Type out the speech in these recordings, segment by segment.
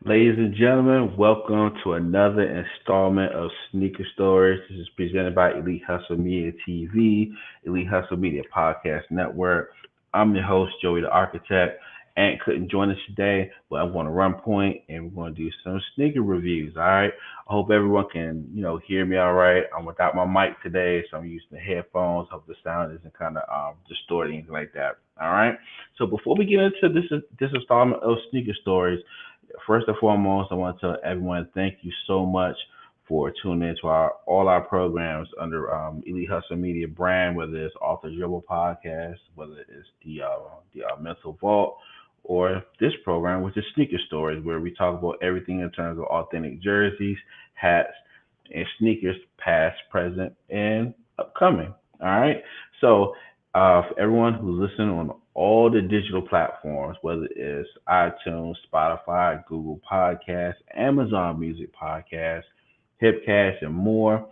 Ladies and gentlemen, welcome to another installment of Sneaker Stories. This is presented by Elite Hustle Media TV, Elite Hustle Media Podcast Network. I'm your host, Joey the Architect. Ant couldn't join us today, but I'm going to run point and we're going to do some sneaker reviews. All right. I hope everyone can, hear me all right. I'm without my mic today, so I'm using the headphones. Hope the sound isn't kind of distorting, anything like that. All right. So before we get into this installment of Sneaker Stories, first and foremost, I want to tell everyone thank you so much for tuning into all our programs under Elite Hustle Media brand, whether it's Author Dribble Podcast, whether it's the Mental Vault, or this program, which is Sneaker Stories, where we talk about everything in terms of authentic jerseys, hats, and sneakers, past, present, and upcoming. All right. So for everyone who's listening on all the digital platforms, whether it's iTunes, Spotify, Google Podcasts, Amazon Music Podcasts, Hipcast, and more.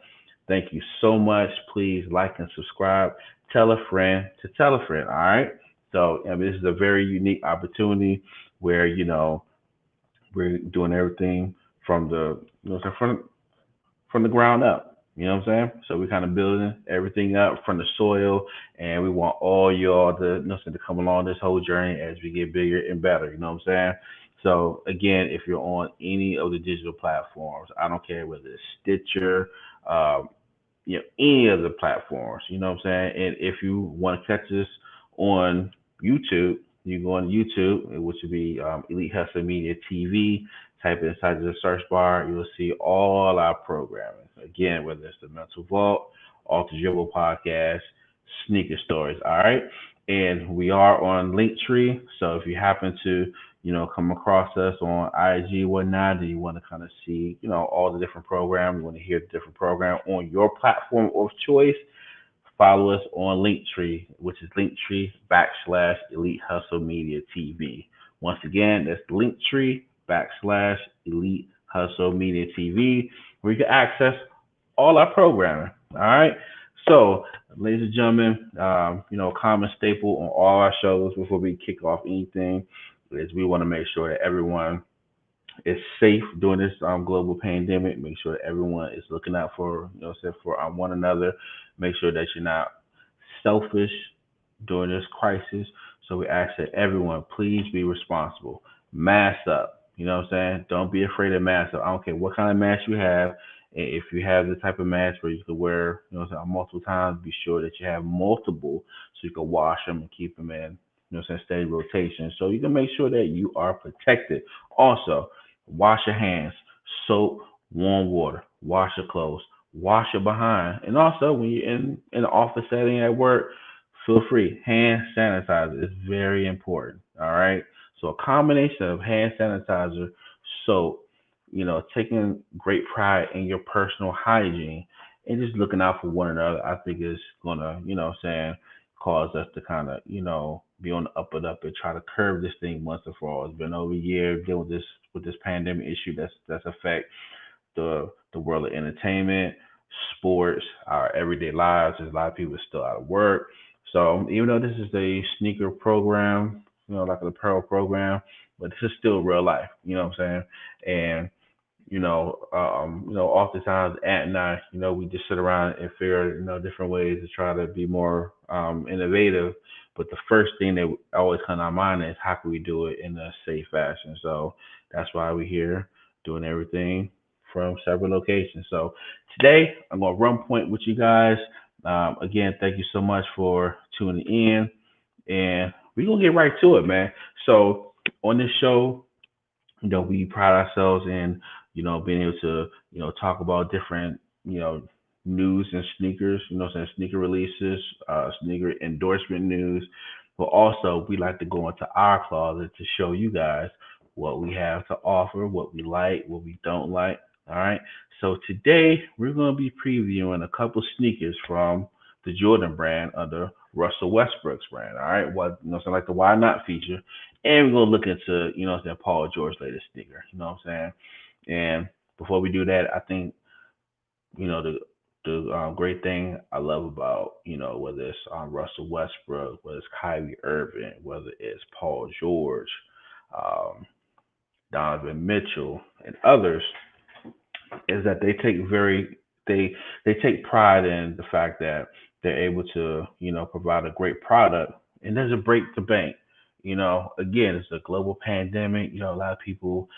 Thank you so much. Please like and subscribe. Tell a friend to tell a friend. All right. So this is a very unique opportunity where we're doing everything from the from the ground up. You know what I'm saying? So we're kind of building everything up from the soil, and we want all y'all to come along this whole journey as we get bigger and better. You know what I'm saying? So again, if you're on any of the digital platforms, I don't care whether it's Stitcher, um, any of the platforms. You know what I'm saying? And if you want to catch us on YouTube, you go on YouTube, which would be Elite Hustle Media TV. Type it inside the search bar. You'll see all our programming. Again, whether it's the Mental Vault, Off the Dribble Podcast, Sneaker Stories. All right. And we are on Linktree. So if you happen to, come across us on IG, whatnot, and you want to kind of see, all the different programs, you want to hear the different program on your platform of choice, follow us on Linktree, which is Linktree / Elite Hustle Media TV. Once again, that's Linktree / Elite Hustle Media TV, where you can access all our programming. All right. So, ladies and gentlemen, common staple on all our shows before we kick off anything is we want to make sure that everyone is safe during this global pandemic. Make sure that everyone is looking out for for one another. Make sure that you're not selfish during this crisis. So we ask that everyone please be responsible. Mask up. You know what I'm saying? Don't be afraid of mask up. I don't care what kind of mask you have. If you have the type of mask where you can wear, multiple times, be sure that you have multiple so you can wash them and keep them in, steady rotation. So you can make sure that you are protected. Also, wash your hands, soap, warm water, wash your clothes, wash your behind. And also, when you're in an office setting at work, feel free. Hand sanitizer is very important. All right. So a combination of hand sanitizer, soap, taking great pride in your personal hygiene and just looking out for one another, I think is gonna, cause us to kind of, be on the up and up and try to curb this thing once and for all. It's been over a year dealing with this pandemic issue that's affect the world of entertainment, sports, our everyday lives. There's a lot of people still out of work. So even though this is a sneaker program, like an apparel program, but this is still real life. You know what I'm saying? And oftentimes Ant and I, we just sit around and figure, different ways to try to be more innovative. But the first thing that always comes to our mind is how can we do it in a safe fashion? So that's why we're here doing everything from several locations. So today I'm going to run point with you guys. Again, thank you so much for tuning in, and we're going to get right to it, man. So on this show, we pride ourselves in, being able to, talk about different, news and sneakers, saying sneaker releases, sneaker endorsement news. But also, we like to go into our closet to show you guys what we have to offer, what we like, what we don't like. All right. So today, we're going to be previewing a couple sneakers from the Jordan brand under Russell Westbrook's brand. All right. What, so like the Why Not feature. And we're going to look into, Paul George's latest sneaker. You know what I'm saying? And before we do that, I think, the great thing I love about, whether it's Russell Westbrook, whether it's Kyrie Irving, whether it's Paul George, um, Donovan Mitchell, and others, is that they they take pride in the fact that they're able to provide a great product and doesn't break the bank. Again, it's a global pandemic. A lot of people,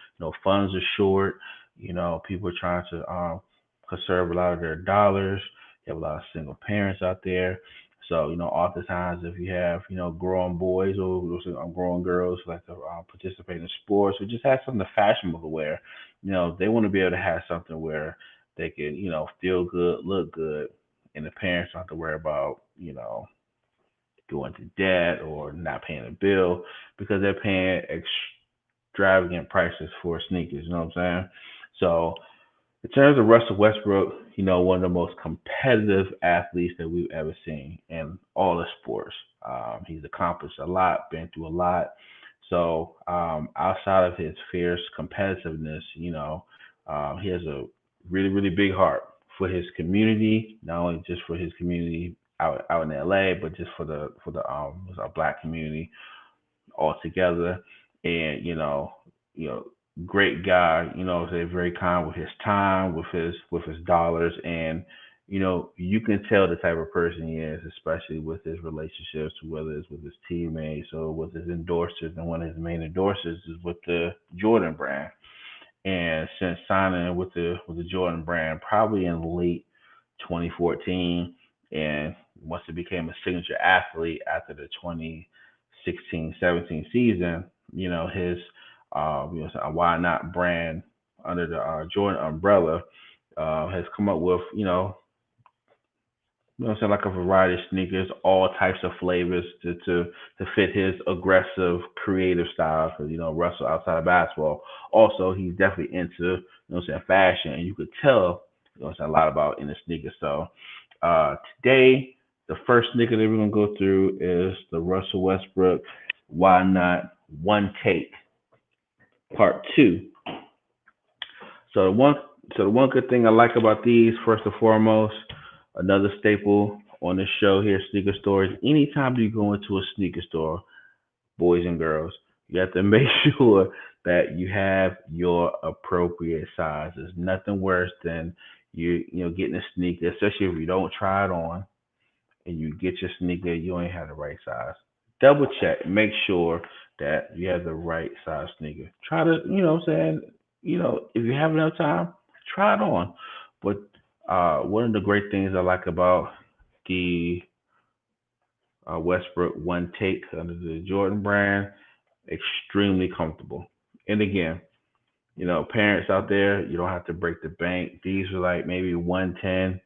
funds are short. People are trying to conserve a lot of their dollars. You have a lot of single parents out there. So, oftentimes if you have, growing boys or growing girls who like to participate in sports or just have something fashionable to wear, they want to be able to have something where they can, feel good, look good, and the parents don't have to worry about, going to debt or not paying a bill because they're paying extravagant prices for sneakers. You know what I'm saying? So in terms of Russell Westbrook, one of the most competitive athletes that we've ever seen in all the sports. He's accomplished a lot, been through a lot. So outside of his fierce competitiveness, he has a really, really big heart for his community, not only just for his community out in LA, but just for the black community altogether. And great guy. They're very kind with his time, with his dollars, and you can tell the type of person he is, especially with his relationships, whether it's with his teammates or with his endorsers. And one of his main endorsers is with the Jordan brand. And since signing with the Jordan brand, probably in late 2014, and once it became a signature athlete after the 2016-17 season, his why not brand under the Jordan umbrella has come up with like a variety of sneakers, all types of flavors to fit his aggressive, creative style. Because Russell, outside of basketball, also he's definitely into fashion, and you could tell a lot about in the sneakers. So today, the first sneaker that we're gonna go through is the Russell Westbrook Why Not One Take Part Two. So the one good thing I like about these, first and foremost, another staple on this show here, sneaker stores. Anytime you go into a sneaker store, boys and girls, you have to make sure that you have your appropriate size. There's nothing worse than getting a sneaker, especially if you don't try it on and you get your sneaker, you ain't have the right size. Double check, make sure that you have the right size sneaker. Try to, what I'm saying, if you have enough time, try it on. But one of the great things I like about the Westbrook One Take under the Jordan brand, extremely comfortable. And again, parents out there, you don't have to break the bank. These are like maybe 110.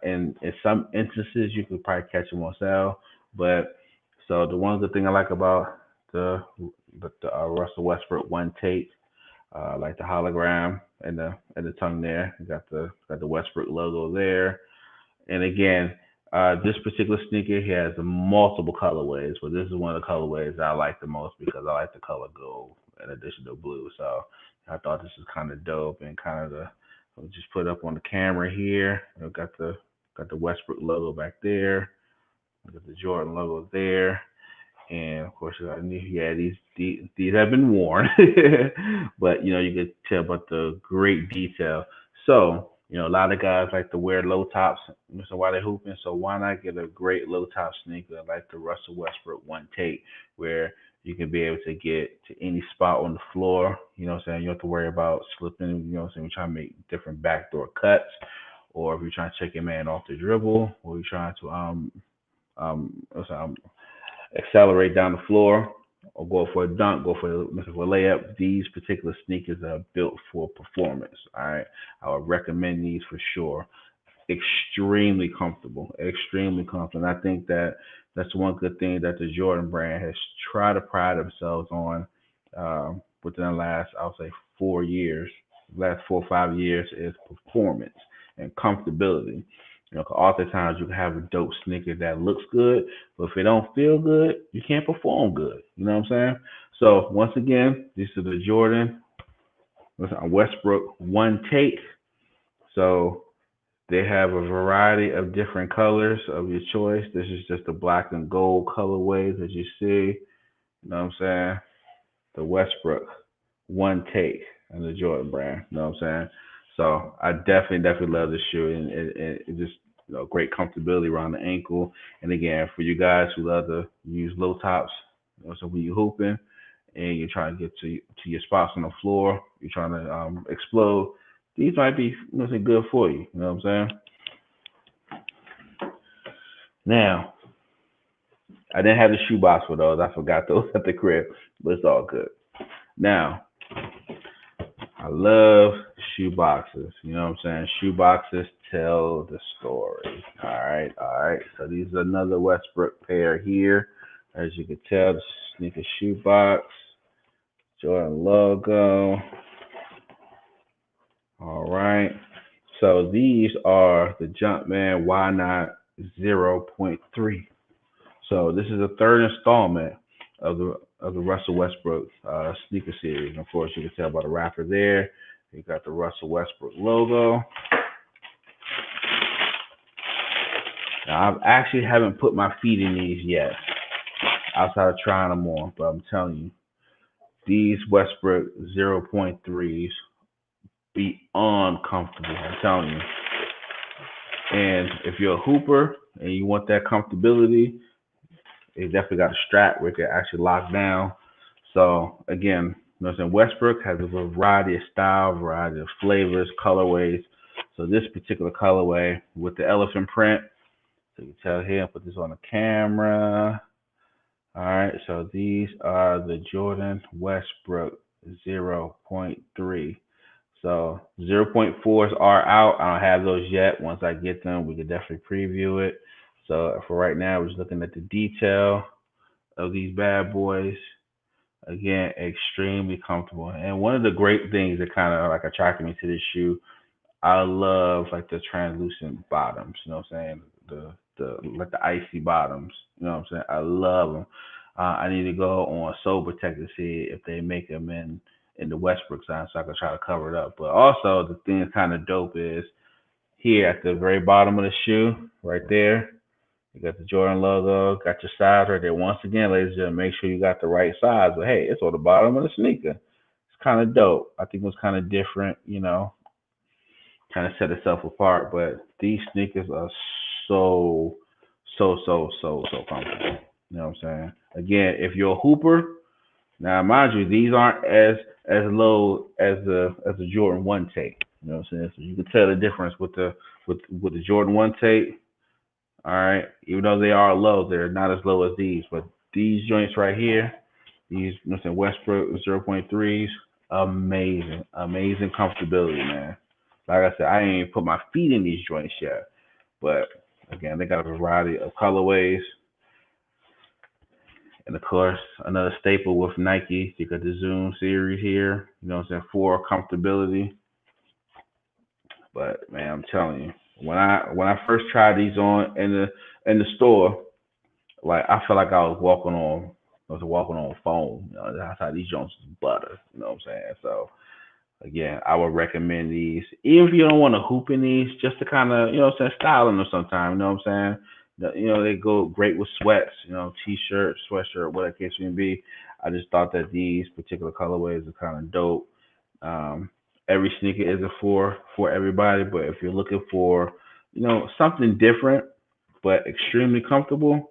And in some instances, you could probably catch them on sale. But so the one good thing I like about the Russell Westbrook One Take, like the hologram and the tongue there, you got the Westbrook logo there. And again, this particular sneaker he has multiple colorways, but this is one of the colorways I like the most because I like the color gold in addition to blue. So I thought this was kind of dope and kind of I'll just put up on the camera here. Got the Westbrook logo back there. Got the Jordan logo there. And of course, yeah, these have been worn, but you could tell about the great detail. So a lot of guys like to wear low tops, so while they're hooping. So why not get a great low top sneaker like the Russell Westbrook One Take, where you can be able to get to any spot on the floor. What I'm saying? You don't have to worry about slipping. What I'm saying? You're trying to make different backdoor cuts, or if you're trying to check your man off the dribble, or you're trying to what's that, accelerate down the floor or go for a dunk, go for a layup. These particular sneakers are built for performance. All right, I would recommend these for sure. Extremely comfortable, extremely comfortable. And I think that that's one good thing that the Jordan brand has tried to pride themselves on within the last, I'll say, 4 years, last 4 or 5 years is performance and comfortability. 'Cause oftentimes you can have a dope sneaker that looks good, but if it don't feel good, you can't perform good. You know what I'm saying? So once again, this is the Jordan Westbrook One Take. So they have a variety of different colors of your choice. This is just the black and gold colorways that you see. You know what I'm saying? The Westbrook. one take on the Jordan brand. You know what I'm saying? So I definitely love this shoe, and it just great comfortability around the ankle. And again, for you guys who love to use low tops, so when you're hooping and you're trying to get to your spots on the floor, you're trying to explode. These might be good for you. You know what I'm saying? Now, I didn't have the shoe box for those. I forgot those at the crib, but it's all good. Now, I love shoe boxes. You know what I'm saying? Shoe boxes tell the story. All right. So these are another Westbrook pair here. As you can tell, the sneaker shoe box, Jordan logo. All right. So these are the Jumpman Why Not 0.3. So this is the third installment of the Russell Westbrook sneaker series. And of course, you can tell by the wrapper there. You got the Russell Westbrook logo. Now, I actually haven't put my feet in these yet, outside of trying them on. But I'm telling you, these Westbrook 0.3s beyond comfortable. I'm telling you. And if you're a hooper and you want that comfortability, it definitely got a strap where it can actually lock down. So again, you know what I'm saying? Westbrook has a variety of style, variety of flavors, colorways. So this particular colorway with the elephant print, so you can tell here, put this on the camera. All right, so these are the Jordan Westbrook 0.3. So 0.4s are out. I don't have those yet. Once I get them, we can definitely preview it. So for right now, we're just looking at the detail of these bad boys. Again, extremely comfortable. And one of the great things that kind of like attracted me to this shoe, I love like the translucent bottoms. You know what I'm saying? The like the icy bottoms. You know what I'm saying? I love them. I need to go on Sober Tech to see if they make them in the Westbrook sign, so I can try to cover it up. But also the thing that's kind of dope is here at the very bottom of the shoe, right there. You got the Jordan logo, got your size right there. Once again, ladies and gentlemen, make sure you got the right size. But hey, it's on the bottom of the sneaker. It's kind of dope. I think it was kind of different, kind of set itself apart. But these sneakers are so, so comfortable. You know what I'm saying? Again, if you're a hooper, now mind you, these aren't as low as the Jordan One tape. You know what I'm saying? So you can tell the difference with the Jordan One tape. All right, even though they are low, they're not as low as these. But these joints right here, these Westbrook 0.3s, amazing comfortability, man. Like I said, I ain't even put my feet in these joints yet. But again, they got a variety of colorways. And of course, another staple with Nike, you got the Zoom series here, you know what I'm saying, for comfortability. But man, I'm telling you, when I first tried these on in the store, like I felt like I was walking on foam. That's how these joints is butter. You know what I'm saying? So again, I would recommend these. Even if you don't want to hoop in these, just to kind of, styling them sometime. You know what I'm saying? They go great with sweats, t-shirt, sweatshirt, whatever the case may be. I just thought that these particular colorways are kind of dope. Every sneaker isn't for everybody, but if you're looking for, something different but extremely comfortable,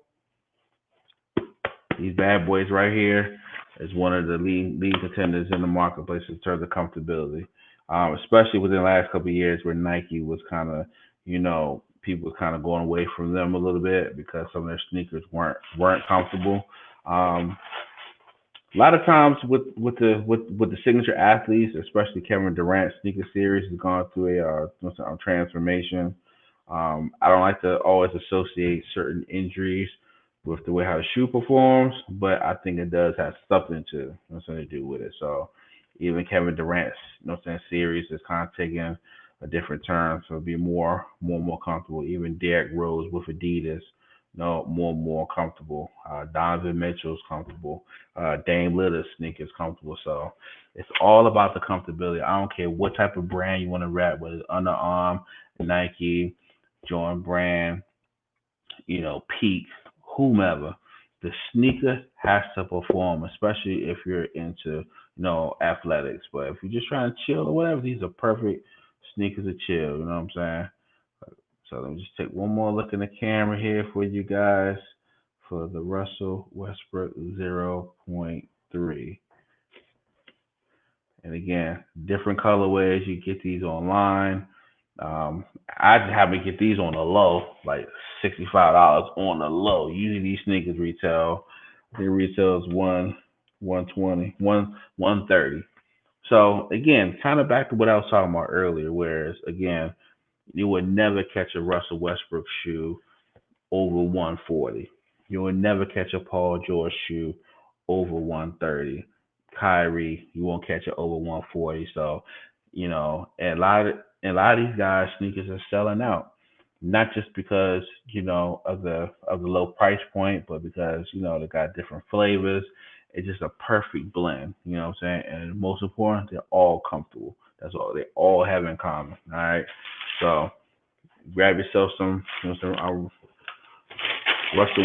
these bad boys right here is one of the lead contenders in the marketplace in terms of comfortability. Especially within the last couple of years where Nike was kind of, people were kind of going away from them a little bit because some of their sneakers weren't comfortable. A lot of times with the signature athletes, especially Kevin Durant sneaker series has gone through a transformation. I don't like to always associate certain injuries with the way how the shoe performs, but I think it does have something to do with it. So even Kevin Durant's series is kind of taking a different turn, so it'll be more comfortable. Even Derrick Rose with Adidas, more comfortable. Donovan Mitchell's comfortable. Dame Lillard's sneakers comfortable. So it's all about the comfortability. I don't care what type of brand you want to rep, whether it's Under Armour, Nike, Jordan Brand, Peak, whomever. the sneaker has to perform, especially if you're into, athletics. But if you're just trying to chill or whatever, these are perfect sneakers to chill. You know what I'm saying? So let me just take one more look in the camera here for you guys for the Russell Westbrook 0.3. And again, different colorways. You get these online. I just happen to get these on the low, like $65 on the low. Usually these sneakers retail, I think retails 120, 130. So again, kind of back to what I was talking about earlier, whereas again, you would never catch a Russell Westbrook shoe over 140. You will never catch a Paul George shoe over 130. Kyrie, you won't catch it over 140. So, and a lot of these guys sneakers are selling out. Not just because, of the low price point, but because, they got different flavors. It's just a perfect blend, you know what I'm saying? And most important, they're all comfortable. That's all they all have in common. All right. So grab yourself some Russell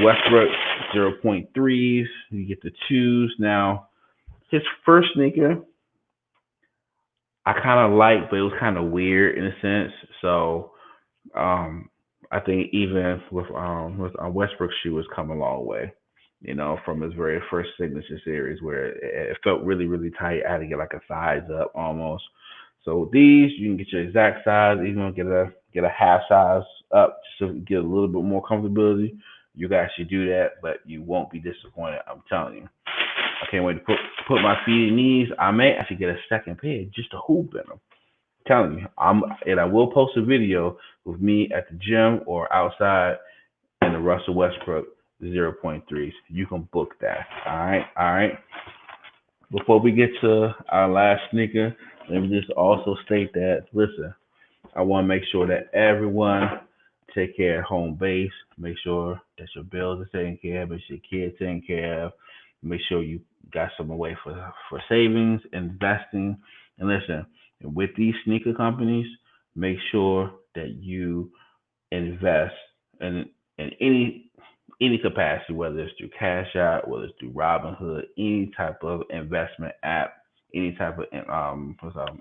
Westbrook 0.3s. You get to choose. Now, his first sneaker, I kind of liked, but it was kind of weird in a sense. So, um, I think even with Westbrook's shoe has come a long way. From his very first signature series where it felt really, really tight. I had to get like a size up almost. So with these, you can get your exact size, even get a half size up just to get a little bit more comfortability. You guys should do that, but you won't be disappointed. I'm telling you. I can't wait to put my feet in these. I may actually get a second pair just to hoop in them. I'm telling you, I will post a video with me at the gym or outside in the Russell Westbrook 0.3s. You can book that. All right, all right. Before we get to our last sneaker, let me just also state that listen, I want to make sure that everyone take care of home base. Make sure that your bills are taken care of, make sure your kids taken care of. Make sure you got some away for savings, investing. And listen, with these sneaker companies, make sure that you invest in any capacity, whether it's through Cash App, whether it's through Robinhood, any type of investment app, any type of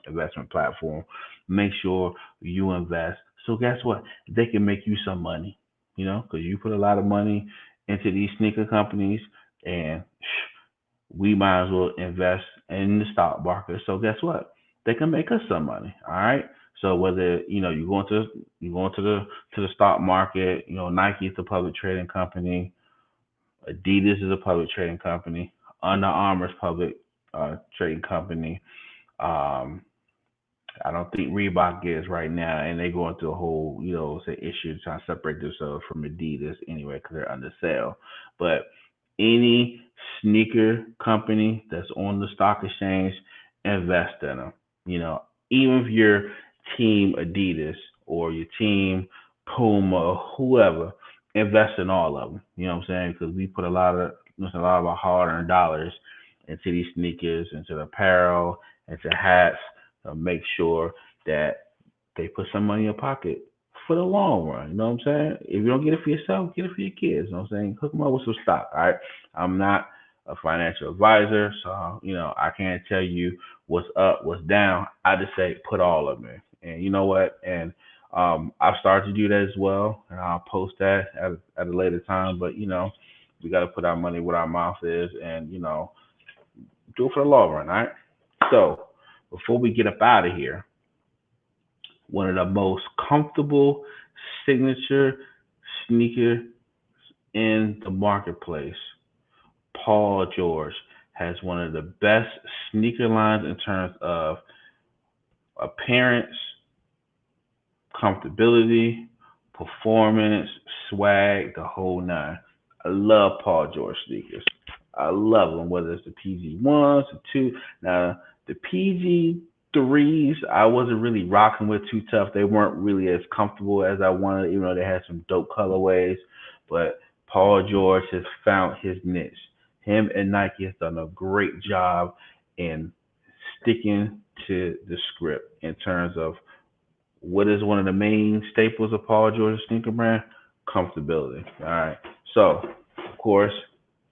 investment platform. Make sure you invest. So guess what? They can make you some money, because you put a lot of money into these sneaker companies, and we might as well invest in the stock market. So guess what? They can make us some money. All right. So whether you go into the stock market, Nike is a public trading company, Adidas is a public trading company, Under Armour is public trading company. Um, I don't think Reebok is right now, and they're going through a whole, say issue trying to separate themselves from Adidas anyway because they're under sale. But any sneaker company that's on the stock exchange, invest in them. Even if you're team Adidas or your team Puma or whoever, invest in all of them. You know what I'm saying? Because we put a lot of our hard-earned dollars into these sneakers, into the apparel, into hats, to make sure that they put some money in your pocket for the long run. You know what I'm saying? If you don't get it for yourself, get it for your kids. You know what I'm saying? Hook them up with some stock. All right. I'm not a financial advisor, so I can't tell you what's up, what's down. I just say put all of them in. And you know what? And I've started to do that as well, and I'll post that at a later time. But we got to put our money where our mouth is, and do it for the long run. All right. So before we get up out of here, one of the most comfortable signature sneaker in the marketplace, Paul George has one of the best sneaker lines in terms of appearance, comfortability, performance, swag, the whole nine. I love Paul George sneakers. I love them, whether it's the PG1s, the two. Now, the PG3s, I wasn't really rocking with too tough. They weren't really as comfortable as I wanted, even though they had some dope colorways. But Paul George has found his niche. Him and Nike has done a great job in sticking to the script in terms of what is one of the main staples of Paul George's sneaker brand? Comfortability. All right. So, of course,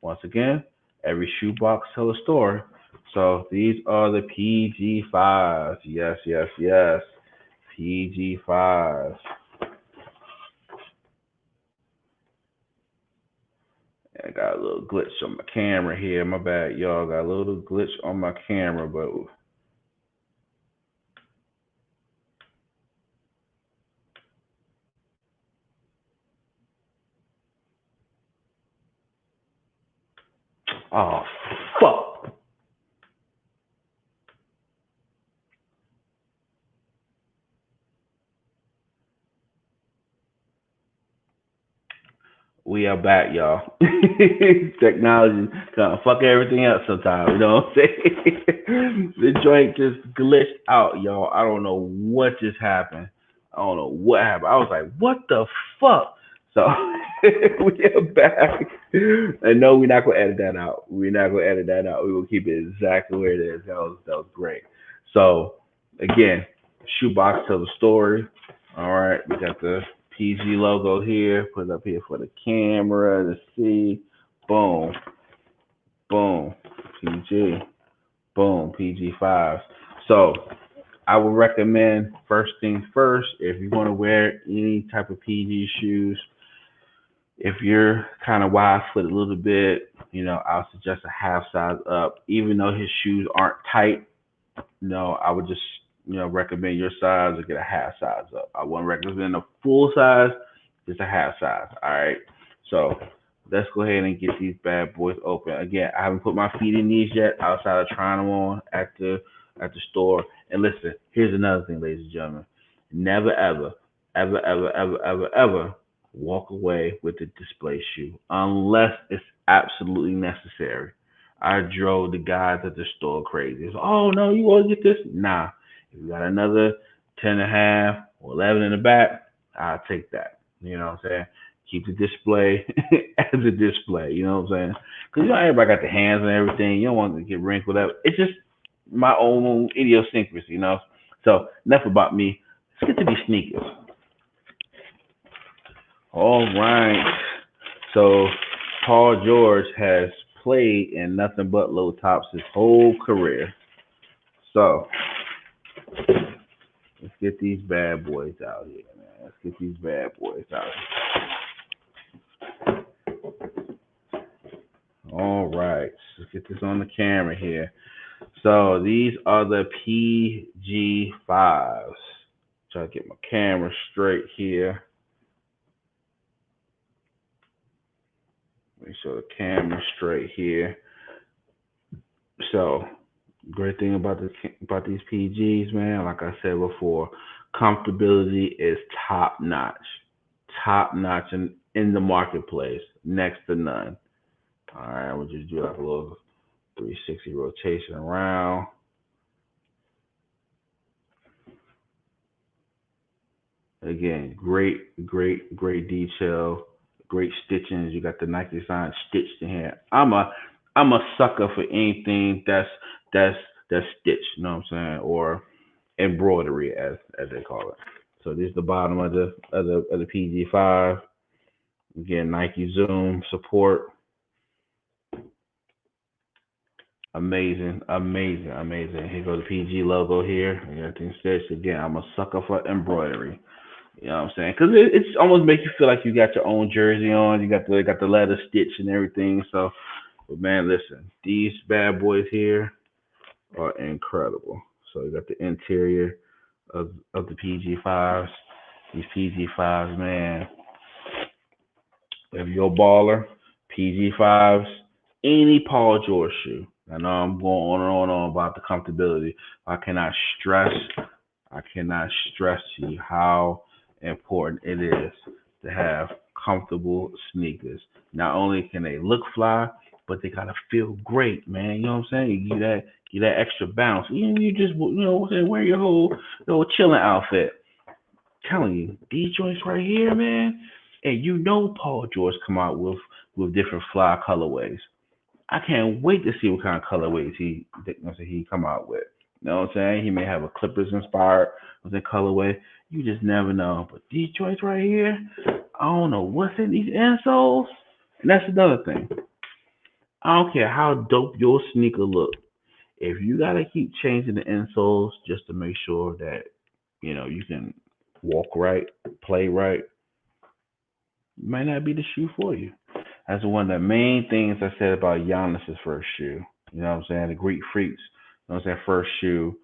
Once again, every shoebox tells a story. So these are the PG5s. Yes, yes, yes. PG5s. I got a little glitch on my camera here. My bad, y'all. Got a little glitch on my camera, but oh fuck. We are back, y'all. Technology kind of fuck everything up sometimes. You know what I'm saying? The joint just glitched out, y'all. I don't know what just happened. I don't know what happened. I was like, what the fuck? So we are back. And no, we're not gonna edit that out. We're not gonna edit that out. We will keep it exactly where it is. That was great. So again, shoebox tell the story. All right, we got the PG logo here. Put it up here for the camera to see. Boom, boom, PG. Boom, PG5. So I would recommend first things first. If you want to wear any type of PG shoes, if you're kind of wide foot a little bit, I'll suggest a half size up. Even though his shoes aren't tight, I would just recommend your size or get a half size up. I wouldn't recommend a full size, just a half size. All right. So let's go ahead and get these bad boys open. Again, I haven't put my feet in these yet outside of trying them on at the store. And listen, here's another thing, ladies and gentlemen. Never ever, ever, ever, ever, ever, ever walk away with a display shoe unless it's absolutely necessary. I drove the guys at the store crazy. It's, oh no, you want to get this? Nah. If you got another 10 and a half or 11 in the back, I'll take that. You know what I'm saying? Keep the display as a display. You know what I'm saying? Because everybody got the hands and everything. You don't want to get wrinkled up. It's just my own idiosyncrasy. So enough about me. Let's get to these sneakers. All right. So Paul George has played in nothing but low tops his whole career. So let's get these bad boys out here, man. Let's get these bad boys out here. All right. Let's get this on the camera here. So these are the PG5s. Try to get my camera straight here. Make sure the camera straight here. So great thing about these PGs, man. Like I said before, comfortability is top notch in the marketplace, next to none. All right, we'll just do like a little 360 rotation around. Again, great detail, great stitching. You got the Nike sign stitched in here. I'm a sucker for anything that's that's stitched. You know what I'm saying? Or embroidery, as they call it. So this is the bottom of the PG5. Again, Nike Zoom support. Amazing, amazing, amazing. Here goes the PG logo here. Everything stitched. Again, I'm a sucker for embroidery. You know what I'm saying? Because it's almost make you feel like you got your own jersey on. You got the leather stitch and everything. So, but man, listen, these bad boys here are incredible. So you got the interior of the PG5s. These PG5s, man. If you're a baller, PG5s, any Paul George shoe. I know I'm going on and on about the comfortability. I cannot stress I cannot stress to you how important it is to have comfortable sneakers. Not only can they look fly, but they gotta feel great, man. You know what I'm saying? You get that extra bounce. Even you just wear your whole chilling outfit. Telling you, these joints right here, man, and Paul George come out with different fly colorways. I can't wait to see what kind of colorways he come out with. You know what I'm saying? He may have a Clippers inspired with a colorway. You just never know. But these joints right here, I don't know what's in these insoles. And that's another thing. I don't care how dope your sneaker look. If you gotta keep changing the insoles just to make sure that you can walk right, play right, might not be the shoe for you. That's one of the main things I said about Giannis's first shoe. You know what I'm saying? The Greek Freaks. You know what I'm saying? First shoe.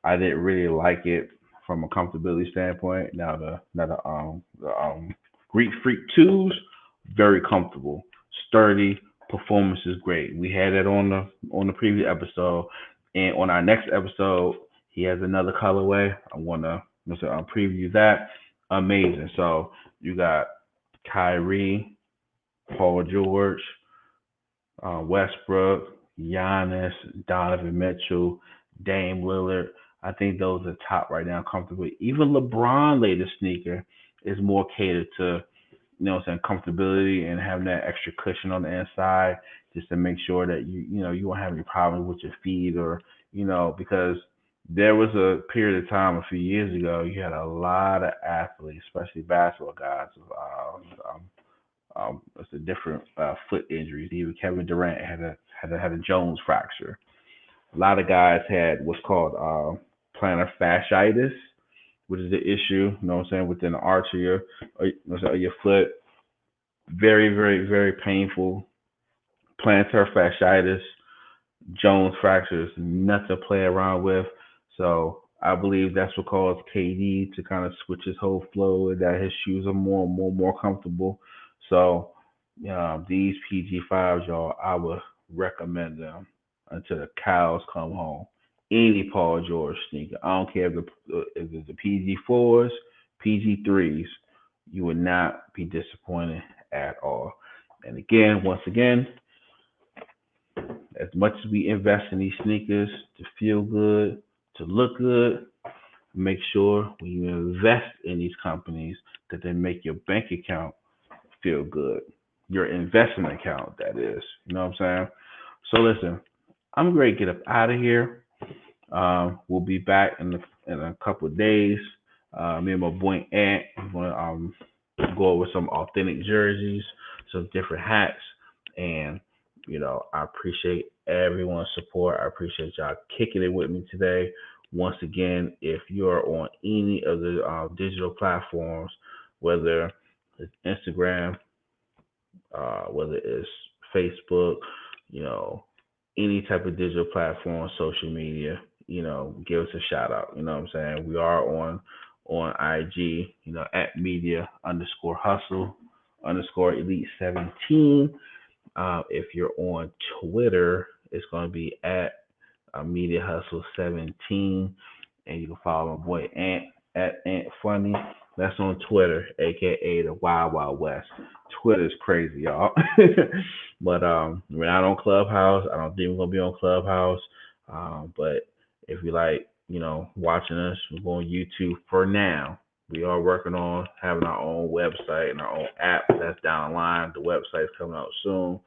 I didn't really like it from a comfortability standpoint. Now the Greek Freak twos, very comfortable, sturdy, performance is great. We had that on the previous episode, and on our next episode, he has another colorway. I wanna preview that. Amazing. So you got Kyrie, Paul George, Westbrook, Giannis, Donovan Mitchell, Dame Lillard. I think those are top right now comfortably. Even LeBron latest sneaker is more catered to, comfortability and having that extra cushion on the inside just to make sure that you won't have any problems with your feet or, because there was a period of time a few years ago, you had a lot of athletes, especially basketball guys, it's a different foot injuries. Even Kevin Durant had a Jones fracture. A lot of guys had what's called plantar fasciitis, which is the issue. You know what I'm saying within the arch of your foot. Very, very, very painful. Plantar fasciitis, Jones fractures, nothing to play around with. So I believe that's what caused KD to kind of switch his whole flow, and that his shoes are more comfortable. So these PG5s, y'all, I would recommend them until the cows come home. Any Paul George sneaker, I don't care if it's the PG4s, PG3s, you would not be disappointed at all. And again, once again, as much as we invest in these sneakers to feel good, to look good, make sure when you invest in these companies that they make your bank account feel good. Your investment account, that is. You know what I'm saying? So listen, I'm ready to get up out of here. We'll be back in a couple of days. Me and my boy Ant, we're gonna go over some authentic jerseys, some different hats, and I appreciate everyone's support. I appreciate y'all kicking it with me today. Once again, if you're on any of the digital platforms, whether it's Instagram, whether it's Facebook, you know, any type of digital platform, social media, give us a shout out. You know what I'm saying? We are on IG, at media underscore hustle underscore elite 17. If you're on Twitter, it's going to be at media hustle 17, and you can follow my boy Ant at Ant Funny. That's on Twitter, aka the Wild Wild West. Twitter's crazy, y'all. But we're not on Clubhouse. I don't think we're gonna be on Clubhouse. But if you like, watching us, we're on YouTube for now. We are working on having our own website and our own app. That's down the line. The website's coming out soon.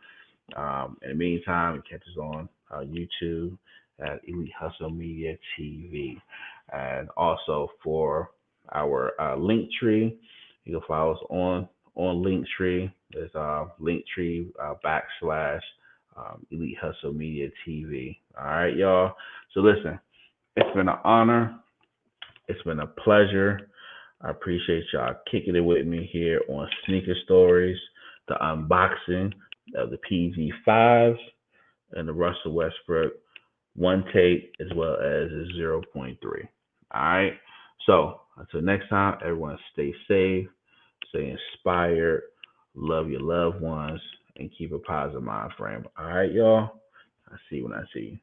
In the meantime, you catch us on YouTube at Elite Hustle Media TV. And also for our link tree, you can follow us on Linktree. There's Linktree backslash Elite Hustle Media TV. All right, y'all. So listen, it's been an honor. It's been a pleasure. I appreciate y'all kicking it with me here on Sneaker Stories, the unboxing of the PG5s and the Russell Westbrook one take as well as the 0.3. All right. So until next time, everyone stay safe, stay inspired, love your loved ones, and keep a positive mind frame. All right, y'all. I see you when I see you.